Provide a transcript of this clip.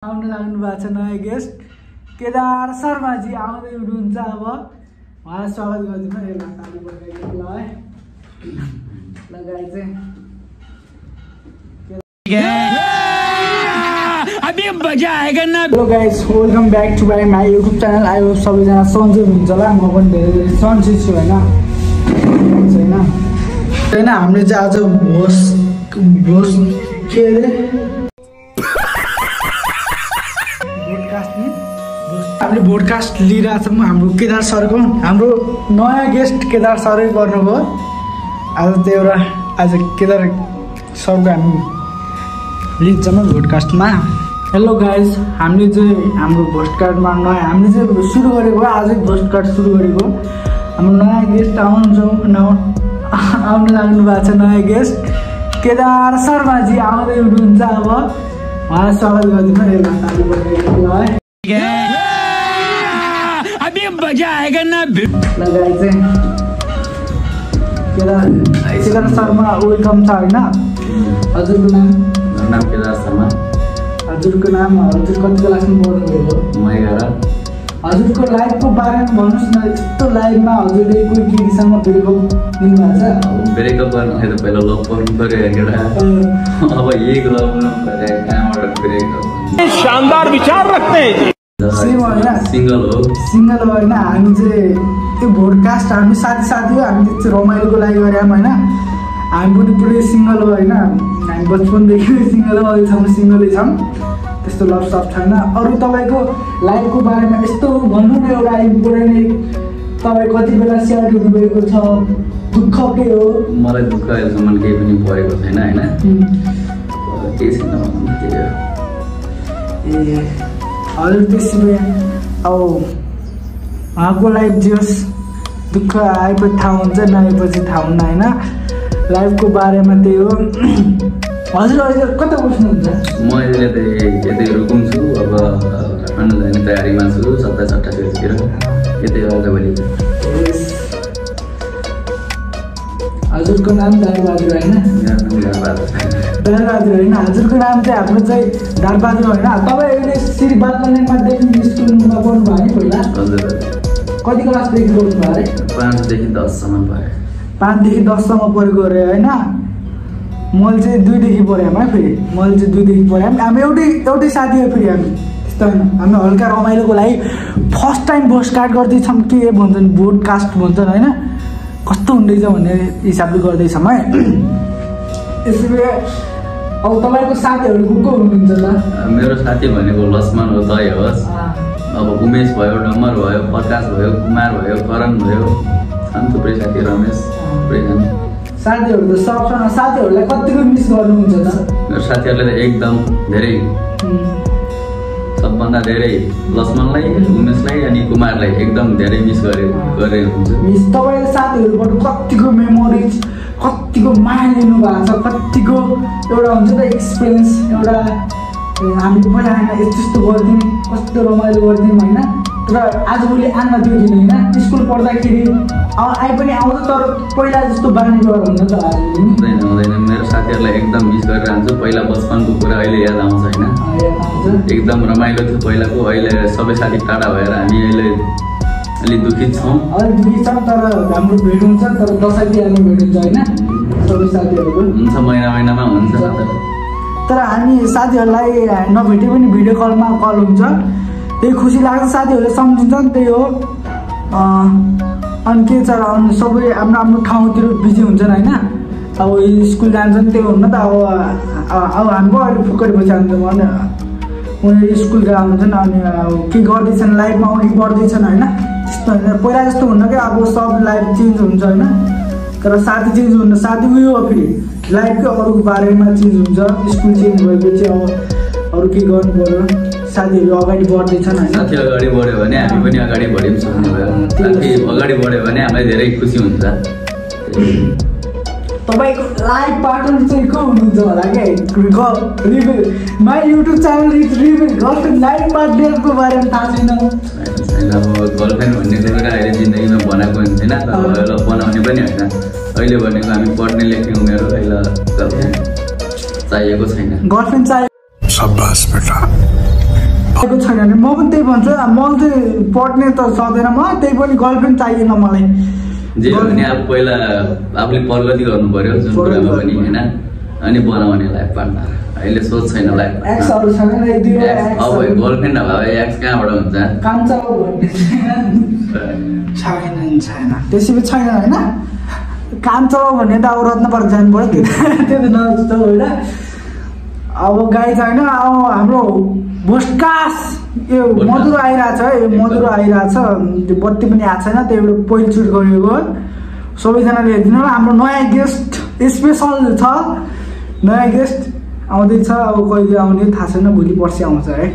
आउन लाग्नु भएको छ नयाँ गेस्ट केदार शर्माजी आउँदै हुनुहुन्छ। अब उहाँलाई स्वागत गरिदिनु। यसलाई ताली बजाइदिनु ल है। लगाइ चाहिँ अभी मजा आएगा ना। Hello guys, welcome back to my YouTube channel. I hope सबैजना सन्चै हुनुहुन्छ होला। म पनि धेरै सन्चै छु होइन। हामीले चाहिँ आज के अरे हामीले बोडकास्ट लिइरहेको छौँ हाम्रो केदार सरको। हाम्रो नयाँ गेस्ट केदार सरै गर्नुभयो आज। त्यो एउटा आज केदार सरको हामी लिन्छौँ बोडकास्टमा। हेलो गाइज, हामीले चाहिँ हाम्रो पोस्टकार्डमा नयाँ हामीले चाहिँ सुरु गरेको आजै पोस्टकार्ड सुरु गरेको। हाम्रो नयाँ गेस्ट आउनु लाग्नु भएको छ नयाँ गेस्ट केदार शर्माजी आउँदै हुनुहुन्छ। अब उहाँलाई स्वागत गरिदिनु। यसलाई ताली बजाइदिनु ल है। अभी मजा आएगा ना। लगाइ चाहिँ केदार शर्मा वेलकम छ होइन। हजुरको नाम? नाम केदार शर्मा। हजुरको नाम? हजुर कति क्लासमा पढ्नुभएको? म 11। हजुरको लाइफको बारेमा भन्नुहोस् न। यस्तो लाइफमा हजुरले कोही केटीसँग ब्रेकअप दिनुभएको छ? ब्रेकअप गर्नु त पहिला लभ गर्नु पऱ्यो एउटा। अब यही लभ गर्नु पऱ्यो, कहाँबाट ब्रेकअप? शानदार विचार रखते हैं। सेम होइन, सिङ्गल हो। सिङ्गल हो होइन। हामी चाहिँ त्यो भोडकास्ट हामी साथी हो। हामी चाहिँ रमाइलोको लागि गऱ्यौँ होइन। हामी पनि पुरै सिङ्गल हो होइन। हामी बचपनदेखि सिङ्गल हो, अहिलेसम्म सिङ्गलै छौँ। त्यस्तो लभ सफ छैन। अरू तपाईँको लाइफको बारेमा यस्तो भन्नु न एउटा इम्पोर्टेन्ट। तपाईँ कति बेला स्याड हुनुभएको छ? दुःख के हो? मलाई दुःख अहिलेसम्म केही पनि परेको छैन होइन। केही छैन त्यही हो। ए हजुर, त्यसो भए अब उहाँको लाइफ जे होस्, दुःख आएपछि थाहा हुन्छ, नआएपछि थाहा हुन्न होइन। लाइफको बारेमा त्यही हो। हजुर अहिले कता बस्नुहुन्छ? म अहिले त यतै रुकुम छु। अब काठमाडौँ जाने तयारीमा छु। 27-28 यतै आज भोलि। हजुरको नाम दारबहादुर होइन? दारबहादुर होइन। हजुरको नाम चाहिँ हाम्रो चाहिँ दारबहादुर होइन। तपाईँ अहिले श्री बालकल्याण माध्यमिक स्कुलमा पढ्नु भयो नि पहिला? हजुर। कति क्लासदेखि पढ्नु भयो अरे? 5 देखि 10 सम्म पढेँ। 5 देखि 10 सम्म पढेको अरे होइन। मैले चाहिँ 2 देखि पढाएँ है। फेरि मैले चाहिँ 2 देखि पढाएँ। हामी एउटै साथी हो फेरि। हामी त्यस्तो होइन। हामी हल्का रमाइलोको लागि फर्स्ट टाइम पोस्टकार्ड गर्दैछौँ। के भन्छन्, बोडकास्ट भन्छन् होइन। कस्तो हुँदैछ भन्ने हिसाबले गर्दैछौँ है। त्यसैले अब तपाईँको साथीहरू को हुनुहुन्छ त? मेरो साथी भनेको लक्ष्मण हो, दय होस्। अब उमेश भयो, डम्बर भयो, प्रकाश भयो, कुमार भयो, करण भयो। छन् थुप्रै साथी, रमेश थुप्रै छन्। साथीहरू त सब छन्। साथीहरूलाई कतिको मिस गर्नुहुन्छ त? मेरो साथीहरूले त एकदम धेरै, सबभन्दा धेरै लक्ष्मणलाई, उमेशलाई अनि कुमारलाई एकदम धेरै मिस गरेर हुन्छ। मिस तपाईँले साथीहरूबाट कतिको मेमोरिज, कतिको माया लिनु भएको छ? कतिको एउटा हुन्छ त एक्सपिरियन्स, एउटा हामीले पहिला यस्तो गर्थ्यौँ, कस्तो रमाइलो गर्थ्यौँ होइन। र आजभोलि आन्न त्यो दिन होइन। स्कुल पढ्दाखेरि आइ पनि आउँछ, तर पहिला जस्तो बानी गएर हुन्छ त हुँदैन। मेरो साथीहरूलाई एकदम मिस गरिरहन्छु। पहिला बचपनको कुरा अहिले याद आउँछ होइन। एकदम रमाइलो थियो पहिलाको। अहिले सबै साथी टाढा भएर हामी अहिले अलिक दुखित छौँ। अलिक दुखित छौँ, तर हाम्रो भेट हुन्छ। तर दसैँ तिहारमा भेट हुन्छ होइन सबै साथीहरूको। हुन्छ, महिनामा हुन्छ। तर हामी साथीहरूलाई नभेटे पनि भिडियो कलमा कल हुन्छ। त्यही खुसी लाग्छ। साथीहरूले सम्झिन्छ नि, त्यही हो। अनि के छ, सबै आफ्नो ठाउँतिर बिजी हुन्छन् होइन। अब स्कुल जान्छन्, त्यही हुन्न त। अब हाम्रो अहिले फुक्कडी पैसा हुन्छ भने उनीहरू स्कुल गएर हुन्छन्। अनि के गर्दैछन् लाइफमा, अघि बढ्दैछन् होइन। त्यस्तो होइन, पहिला जस्तो हुन्न क्या। अब सब लाइफ चेन्ज हुन्छ होइन। तर साथी चेन्ज हुन्न। साथी उयो हो फेरि लाइफकै अरूको बारेमा चेन्ज हुन्छ। स्कुल चेन्ज भएपछि अब अरू के गर्नु पऱ्यो। साथीहरू अगाडि बढ्दैछन् होइन। साथी अगाडि बढ्यो भने हामी पनि अगाडि बढ्यौँ सक्ने भयो। साथी अगाडि बढ्यो भने हामीलाई धेरै खुसी हुन्छ। तपाईँको लाइफ पार्टनर चाहिँ को हुनुहुन्छ होला क्या? My YouTube channel reveal girlfriend life पार्टनरको बारेमा थाहा छैन। अब गर्लफ्रेन्ड भन्ने कुरा अहिले जिन्दगीमा बनाएको हुँदैन, तर बनाउने पनि होइन। अहिले भनेको हामी पढ्ने लेख्ने उमेर हो। अहिले गर्लफ्रेन्ड चाहिएको छैन। गर्लफ्रेन्ड चाहियो। शाबाश बेटा। पाएको छैन भने म पनि त्यही भन्छु म चाहिँ पढ्ने त सक्दैन म त्यही पनि गर्लफ्रेन्ड चाहिएन मलाई जे भने अब पहिला आफूले प्रगति गर्नु पर्यो जुन कुरामा पनि हैन अनि बनाउने लाइफ पार्टनर अहिले सोच छैन लाइफ एक्सहरु छैन अब गर्लफ्रेन्ड भए एक्स कहाँबाट हुन्छ कान्छा छैन त्यसैले छैन हैन कान्छा भन्ने त अब रत्नगर जानु पर्यो त्यो त नजस्तो होइन अब गाई छैन अब हाम्रो भोस्कास यो मधुरो आइरहेछ है मधुरो आइरहेछ त्यो बत्ती पनि आएको छैन त्यही भएर पहिलोचोटि गरेको सबैजनाले हेरिदिनु हाम्रो नयाँ गेस्ट स्पेसल छ नयाँ गेस्ट आउँदैछ अब कहिले आउने थाहा छैन भोलि पर्सि आउँछ है